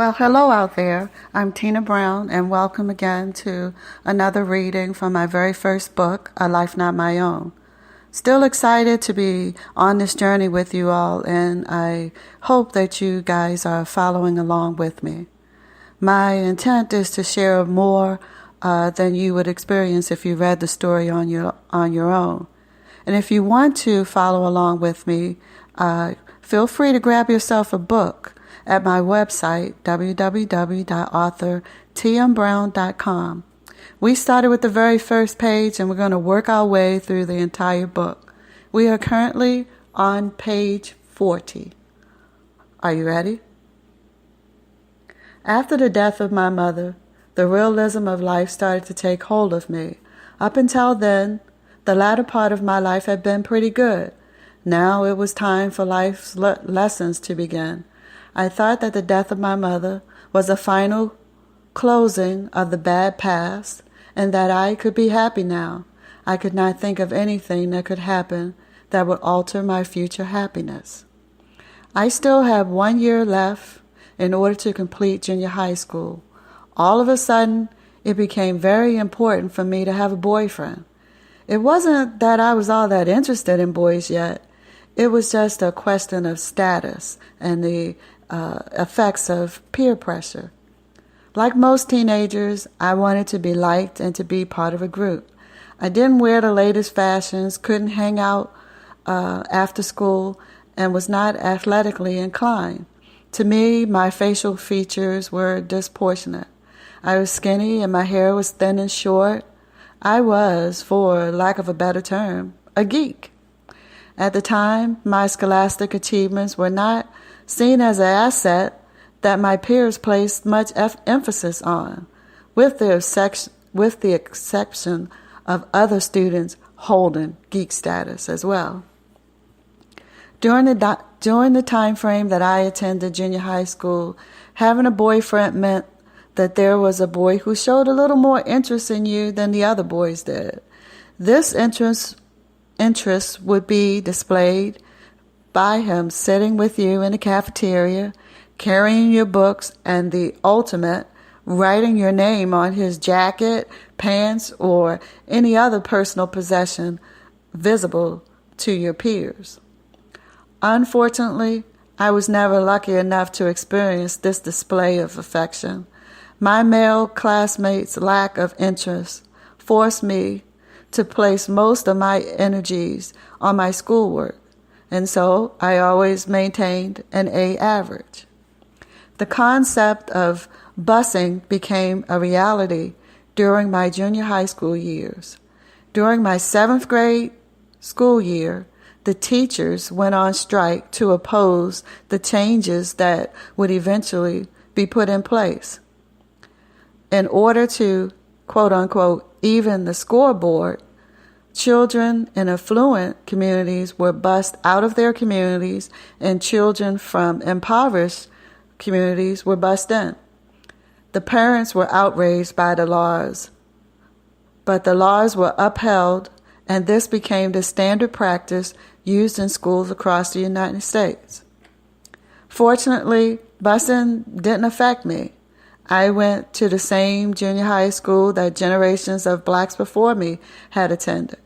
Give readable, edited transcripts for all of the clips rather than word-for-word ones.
Well, hello out there. I'm Tina Brown, and welcome again to another reading from my very first book, A Life Not My Own. Still excited to be on this journey with you all, and I hope that you guys are following along with me. My intent is to share more than you would experience if you read the story on your own. And if you want to follow along with me, feel free to grab yourself a book at my website, www.authortmbrown.com. We started with the very first page, and we're going to work our way through the entire book. We are currently on page 40. Are you ready? After the death of my mother, the realism of life started to take hold of me. Up until then, the latter part of my life had been pretty good. Now it was time for life's lessons to begin. I thought that the death of my mother was a final closing of the bad past, and that I could be happy now. I could not think of anything that could happen that would alter my future happiness. I still have 1 year left in order to complete junior high school. All of a sudden, it became very important for me to have a boyfriend. It wasn't that I was all that interested in boys yet. It was just a question of status and the effects of peer pressure. Like most teenagers, I wanted to be liked and to be part of a group. I didn't wear the latest fashions, couldn't hang out after school, and was not athletically inclined. To me, my facial features were disproportionate. I was skinny and my hair was thin and short. I was, for lack of a better term, a geek. At the time, my scholastic achievements were not seen as an asset that my peers placed much emphasis on, with the exception of other students holding geek status as well. During the time frame that I attended junior high school, having a boyfriend meant that there was a boy who showed a little more interest in you than the other boys did. This interest would be displayed by him sitting with you in the cafeteria, carrying your books, and the ultimate, writing your name on his jacket, pants, or any other personal possession visible to your peers. Unfortunately, I was never lucky enough to experience this display of affection. My male classmates' lack of interest forced me to place most of my energies on my schoolwork, and so I always maintained an A average. The concept of busing became a reality during my junior high school years. During my 7th grade school year, the teachers went on strike to oppose the changes that would eventually be put in place. In order to, quote unquote, even the scoreboard, children in affluent communities were bused out of their communities, and children from impoverished communities were bused in. The parents were outraged by the laws, but the laws were upheld, and this became the standard practice used in schools across the United States. Fortunately, busing didn't affect me. I went to the same junior high school that generations of blacks before me had attended.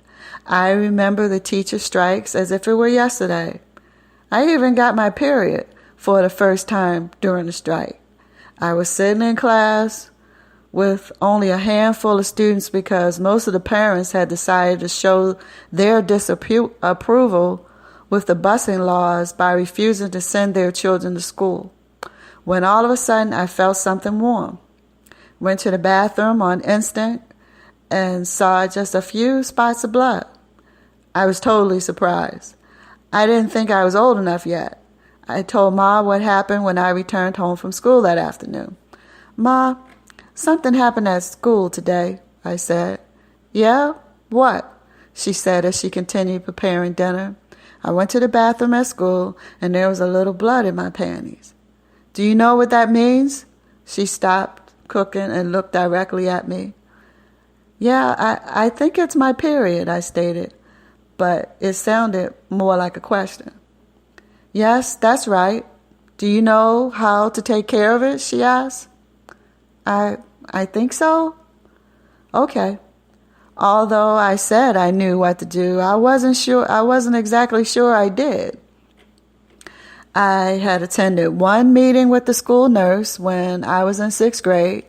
I remember the teacher strikes as if it were yesterday. I even got my period for the first time during the strike. I was sitting in class with only a handful of students because most of the parents had decided to show their disapproval with the busing laws by refusing to send their children to school. When all of a sudden I felt something warm. Went to the bathroom on instinct and saw just a few spots of blood. I was totally surprised. I didn't think I was old enough yet. I told Ma what happened when I returned home from school that afternoon. Ma, something happened at school today, I said. Yeah? What? She said as she continued preparing dinner. I went to the bathroom at school and there was a little blood in my panties. Do you know what that means? She stopped cooking and looked directly at me. Yeah, I think it's my period, I stated, but it sounded more like a question. Yes, that's right. Do Do you know how to take care of it? She asked. I think so. Okay. Although I said I knew what to do, I wasn't exactly sure I did. I had attended one meeting with the school nurse when I was in 6th grade.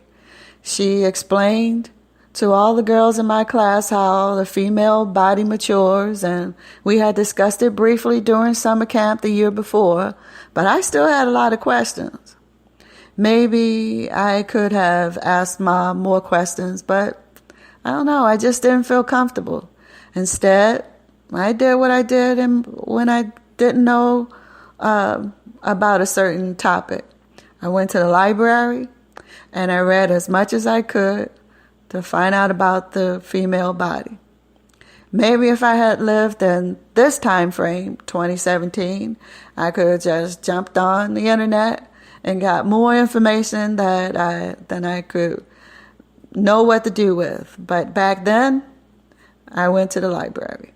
She explained to all the girls in my class how the female body matures, and we had discussed it briefly during summer camp the year before, but I still had a lot of questions. Maybe I could have asked Mom more questions, but I don't know, I just didn't feel comfortable. Instead, I did what I did when I didn't know about a certain topic. I went to the library and I read as much as I could to find out about the female body. Maybe if I had lived in this time frame, 2017, I could have just jumped on the internet and got more information than I could know what to do with. But back then, I went to the library.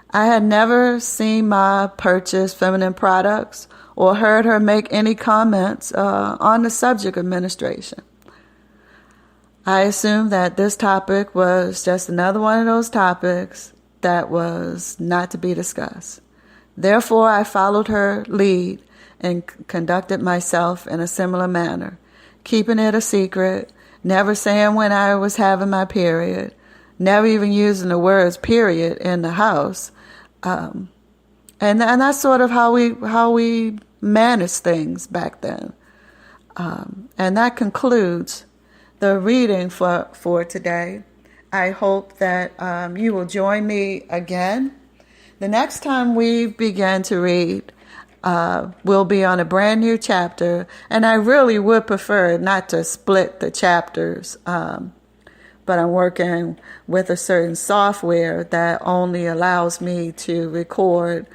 I had never seen Ma purchase feminine products or heard her make any comments on the subject of menstruation. I assumed that this topic was just another one of those topics that was not to be discussed. Therefore, I followed her lead and conducted myself in a similar manner, keeping it a secret, never saying when I was having my period, never even using the words period in the house. And that's sort of how we managed things back then. And that concludes the reading for today. I hope that you will join me again. The next time we begin to read, we'll be on a brand new chapter, and I really would prefer not to split the chapters, but I'm working with a certain software that only allows me to record